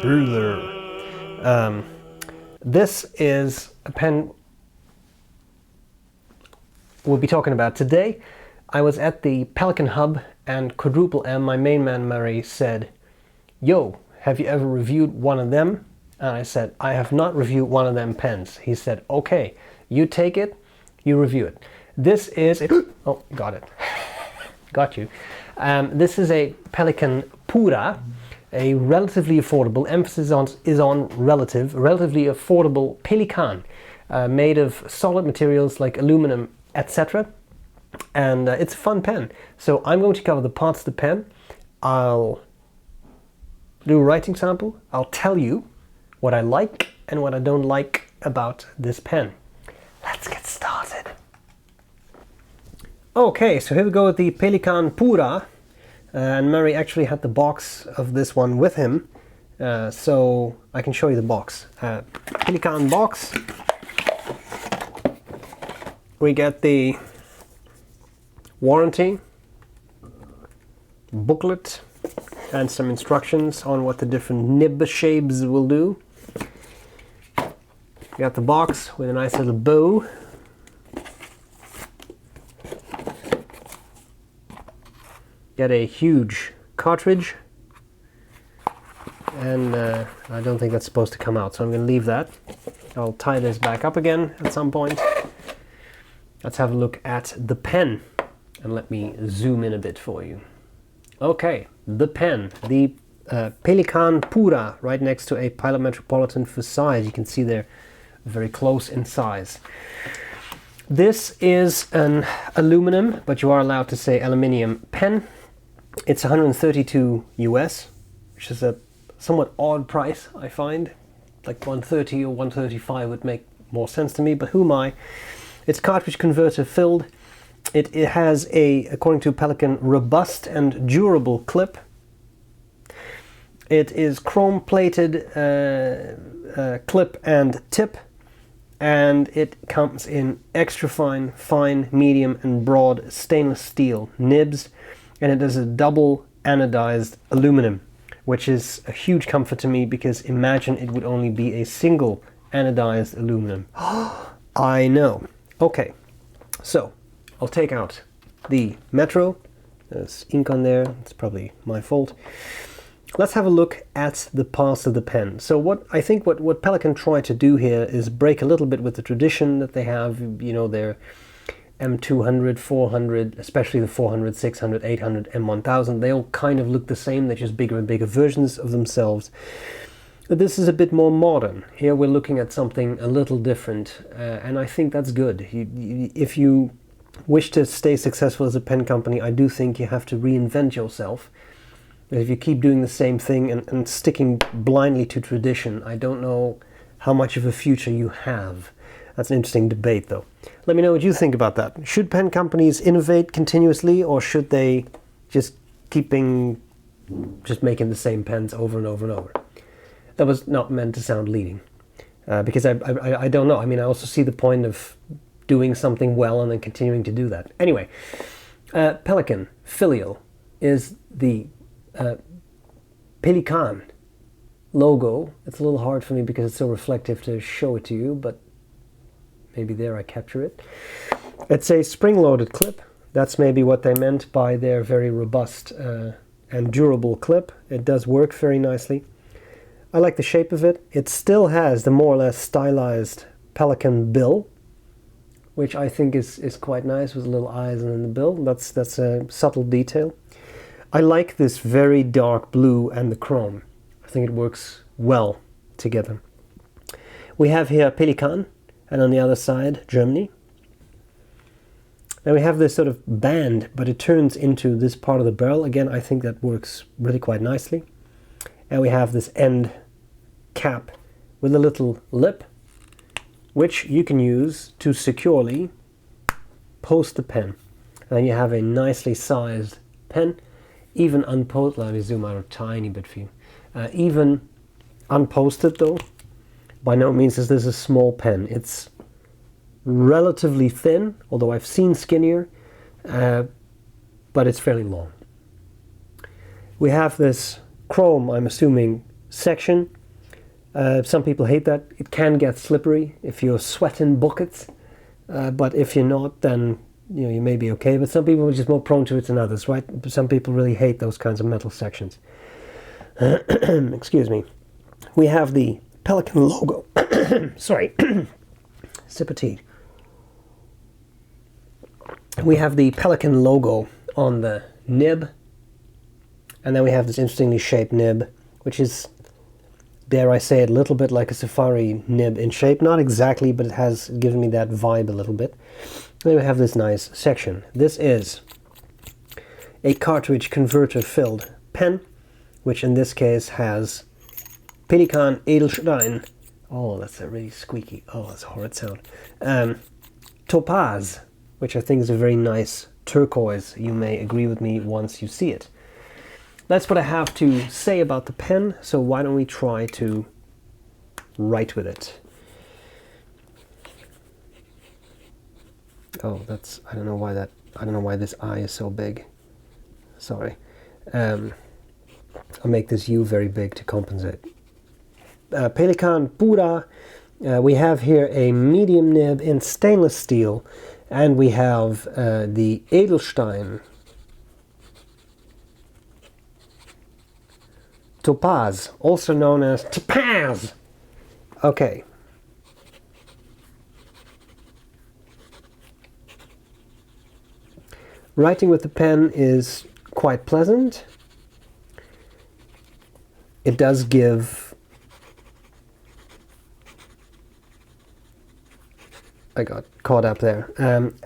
ruler. This is a pen we'll be talking about today. I was at the Pelikan Hub and Quadruple M, my main man Murray, said, "Yo, have you ever reviewed one of them?" And I said, "I have not reviewed one of them pens." He said, "Okay, you take it, you review it." This is a... Oh, got it. Got you. This is a Pelikan Pura, a relatively affordable, emphasis is on relatively affordable Pelikan, made of solid materials like aluminum, etc. And it's a fun pen. So I'm going to cover the parts of the pen. I'll do a writing sample. I'll tell you what I like and what I don't like about this pen. Let's get started. Okay, so here we go with the Pelikan Pura. And Murray actually had the box of this one with him, so I can show you the box. Pelikan box. We get the warranty booklet and some instructions on what the different nib shapes will do. We got the box with a nice little bow. Get a huge cartridge, and I don't think that's supposed to come out, so I'm going to leave that. I'll tie this back up again at some point. Let's have a look at the pen, and let me zoom in a bit for you. Okay, the pen, the Pelikan Pura, right next to a Pilot Metropolitan for size. You can see they're very close in size. This is an aluminum, but you are allowed to say aluminium pen. It's 132 US, which is a somewhat odd price, I find. Like 130 or 135 would make more sense to me, but who am I? It's cartridge converter filled. It has a, according to Pelikan, robust and durable clip. It is chrome plated clip and tip, and it comes in extra fine, fine, medium and broad stainless steel nibs. And it is a double anodized aluminum, which is a huge comfort to me, because imagine it would only be a single anodized aluminum. I know. Okay, so I'll take out the Metro. There's ink on there. It's probably my fault. Let's have a look at the parts of the pen. So what Pelikan tried to do here is break a little bit with the tradition that they have, you know, their M200, 400, especially the 400, 600, 800, M1000, they all kind of look the same. They're just bigger and bigger versions of themselves. But this is a bit more modern. Here we're looking at something a little different, and I think that's good. If you wish to stay successful as a pen company, I do think you have to reinvent yourself. If you keep doing the same thing and sticking blindly to tradition, I don't know how much of a future you have. That's an interesting debate, though. Let me know what you think about that. Should pen companies innovate continuously, or should they just making the same pens over and over and over? That was not meant to sound leading, because I don't know. I mean, I also see the point of doing something well and then continuing to do that. Anyway, Pelikan Filial is the Pelikan logo. It's a little hard for me because it's so reflective to show it to you, but maybe there I capture it. It's a spring-loaded clip. That's maybe what they meant by their very robust and durable clip. It does work very nicely. I like the shape of it. It still has the more or less stylized Pelikan bill, which I think is quite nice, with little eyes in the bill. That's a subtle detail. I like this very dark blue and the chrome. I think it works well together. We have here Pelikan, and on the other side, Germany. Then we have this sort of band, but it turns into this part of the barrel. Again, I think that works really quite nicely. And we have this end cap with a little lip, which you can use to securely post the pen. And you have a nicely sized pen, even unposted. Let me zoom out a tiny bit for you. Even unposted, though, by no means is this a small pen. It's relatively thin, although I've seen skinnier, but it's fairly long. We have this chrome, I'm assuming, section. Some people hate that. It can get slippery if you're sweating buckets, but if you're not, then you may be okay. But some people are just more prone to it than others, right? Some people really hate those kinds of metal sections. Excuse me. We have the Pelikan logo. Sorry. Sip of tea. We have the Pelikan logo on the nib, and then we have this interestingly shaped nib, which is, dare I say it, a little bit like a safari nib in shape. Not exactly, but it has given me that vibe a little bit. Then we have this nice section. This is a cartridge converter filled pen, which in this case has Pelikan Edelstein. Oh, that's a really squeaky. Oh, that's a horrid sound. Topaz, which I think is a very nice turquoise. You may agree with me once you see it. That's what I have to say about the pen, so why don't we try to write with it. Oh, I don't know why this eye is so big. Sorry. I'll make this U very big to compensate. Pelikan Pura. We have here a medium nib in stainless steel, and we have the Edelstein Topaz, also known as Topaz. Okay. Writing with the pen is quite pleasant. It does give... I got caught up there.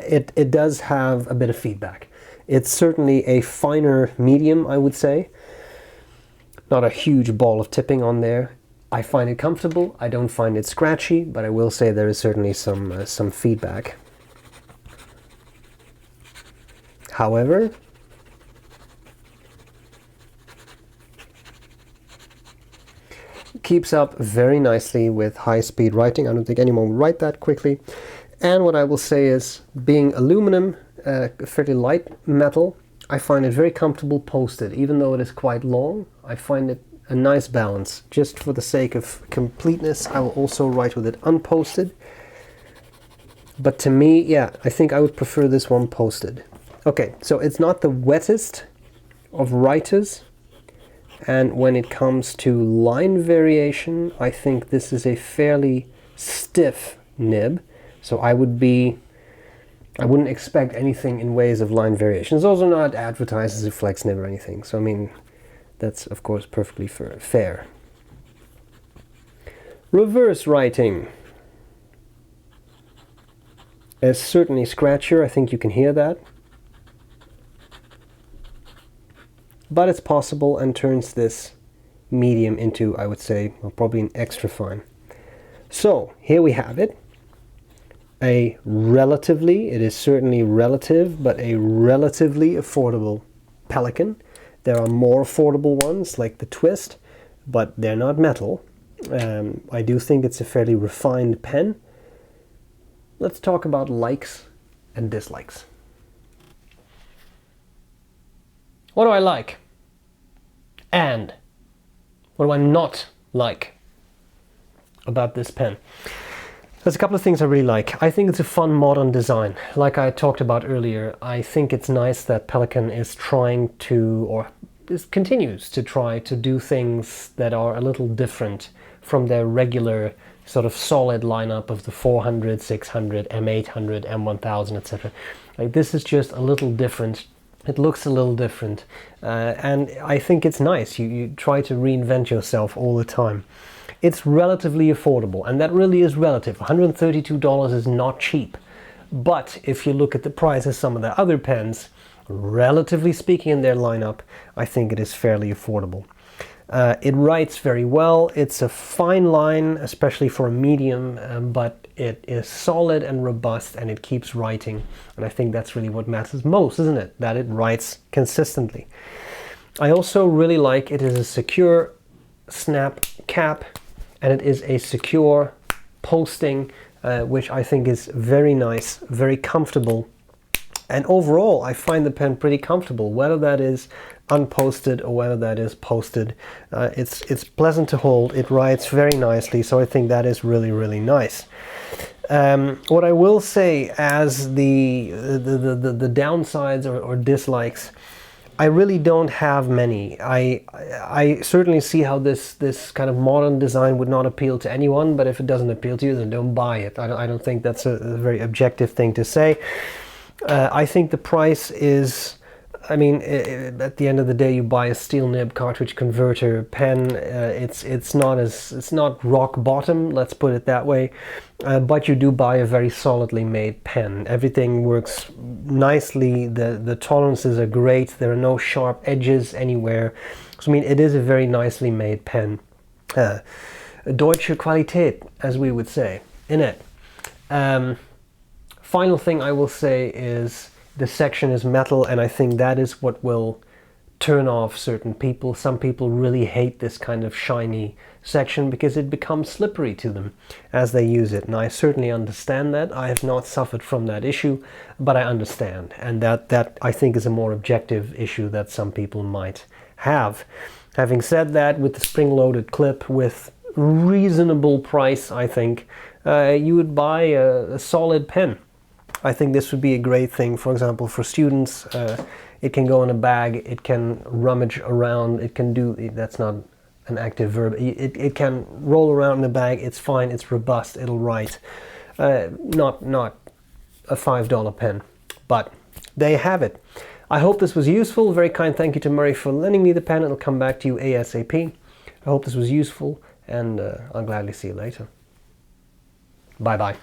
It does have a bit of feedback. It's certainly a finer medium, I would say. Not a huge ball of tipping on there. I find it comfortable. I don't find it scratchy, but I will say there is certainly some feedback. However, keeps up very nicely with high-speed writing. I don't think anyone will write that quickly. And what I will say is, being aluminum, fairly light metal, I find it very comfortable posted. Even though it is quite long, I find it a nice balance. Just for the sake of completeness, I will also write with it unposted. But to me, yeah, I think I would prefer this one posted. Okay, so it's not the wettest of writers. And when it comes to line variation, I think this is a fairly stiff nib. So I wouldn't expect anything in ways of line variation. It's also not advertised as a flex nib or anything. So I mean, that's of course perfectly fair. Reverse writing is certainly scratchier. I think you can hear that. But it's possible and turns this medium into, I would say, well, probably an extra fine. So here we have it. It is certainly relative, but a relatively affordable Pelikan. There are more affordable ones like the Twist, but they're not metal. I do think it's a fairly refined pen. Let's talk about likes and dislikes. What do I like? And what do I not like about this pen? There's a couple of things I really like. I think it's a fun modern design. Like I talked about earlier, I think it's nice that Pelikan is trying to, or continues to try to do things that are a little different from their regular sort of solid lineup of the 400, 600, M800, M1000, etc. Like this is just a little different. It looks a little different, and I think it's nice. You try to reinvent yourself all the time. It's relatively affordable, and that really is relative. $132 is not cheap, but if you look at the price of some of the other pens, relatively speaking in their lineup, I think it is fairly affordable. It writes very well. It's a fine line, especially for a medium, but it is solid and robust, and it keeps writing. And I think that's really what matters most, isn't it? That it writes consistently. I also really like it is a secure snap cap, and it is a secure posting, which I think is very nice, very comfortable. And overall, I find the pen pretty comfortable, whether that is unposted or whether that is posted. It's pleasant to hold. It writes very nicely, so I think that is really, really nice. What I will say as the downsides or dislikes, I really don't have many. I certainly see how this kind of modern design would not appeal to anyone, but if it doesn't appeal to you, then don't buy it. I don't think that's a very objective thing to say. I think the price is, I mean, at the end of the day, you buy a steel nib cartridge converter pen. It's not rock bottom, let's put it that way, but you do buy a very solidly made pen. Everything works nicely. The tolerances are great. There are no sharp edges anywhere. So I mean, it is a very nicely made pen. Deutsche Qualität, as we would say, in it. Final thing I will say is the section is metal, and I think that is what will turn off certain people. Some people really hate this kind of shiny section because it becomes slippery to them as they use it, and I certainly understand that. I have not suffered from that issue, but I understand, and that I think is a more objective issue that some people might have. Having said that, with the spring-loaded clip with reasonable price, I think you would buy a solid pen. I think this would be a great thing, for example, for students. It can go in a bag, it can rummage around, it can do, that's not an active verb, it can roll around in a bag, it's fine, it's robust, it'll write. Not a $5 pen, but there you have it. I hope this was useful. Very kind thank you to Murray for lending me the pen. It'll come back to you ASAP. I hope this was useful, and I'll gladly see you later. Bye-bye.